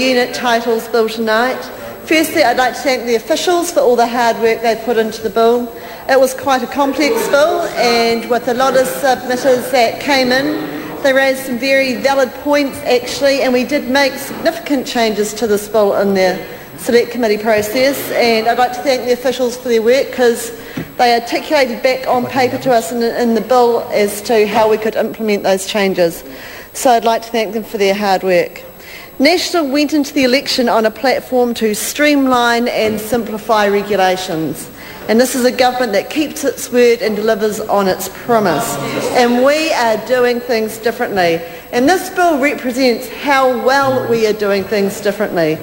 Unit Titles Bill tonight. Firstly, I'd like to thank the officials for all the hard work they put into the bill. It was quite a complex bill, and with a lot of submitters that came in, they raised some very valid points actually, and we did make significant changes to this bill in the select committee process, and I'd like to thank the officials for their work because they articulated back on paper to us in the bill as to how we could implement those changes. So I'd like to thank them for their hard work. National went into the election on a platform to streamline and simplify regulations. And this is a government that keeps its word and delivers on its promise. And we are doing things differently. And this bill represents how well we are doing things differently.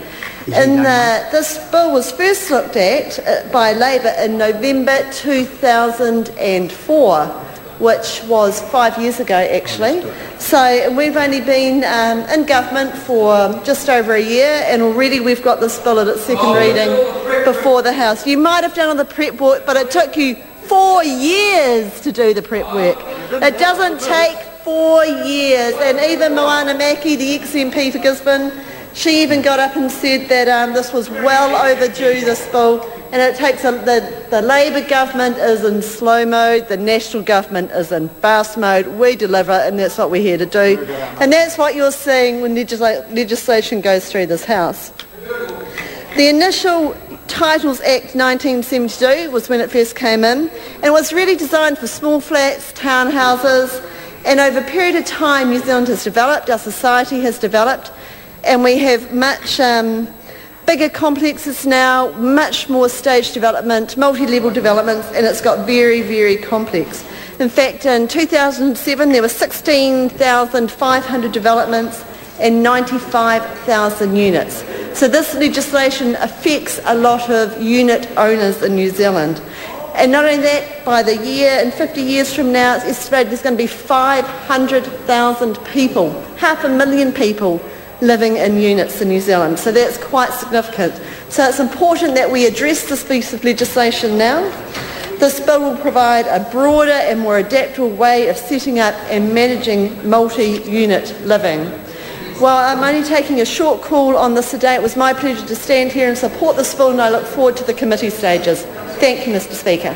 This bill was first looked at by Labor in November 2004. Which was 5 years ago actually. So we've only been in government for just over a year, and already we've got this bill at its second reading before the House. You might have done all the prep work, but it took you 4 years to do the prep work. It doesn't take 4 years, and even Moana Maki, the ex-MP for Gisborne, she even got up and said that this was well overdue, this bill, and it takes the Labor government is in slow mode, the National government is in fast mode. We deliver, and that's what we're here to do. And that's what you're seeing when legislation goes through this House. The initial Titles Act 1972 was when it first came in, and it was really designed for small flats, townhouses, and over a period of time New Zealand has developed, our society has developed, and we have much bigger complexes now, much more stage development, multi-level developments, and it's got very, very complex. In fact, in 2007 there were 16,500 developments and 95,000 units. So this legislation affects a lot of unit owners in New Zealand. And not only that, by the year, in 50 years from now, it's estimated there's going to be 500,000 people, 500,000 people, living in units in New Zealand. So that's quite significant. So it's important that we address this piece of legislation now. This bill will provide a broader and more adaptable way of setting up and managing multi-unit living. While I'm only taking a short call on this today, it was my pleasure to stand here and support this bill, and I look forward to the committee stages. Thank you, Mr. Speaker.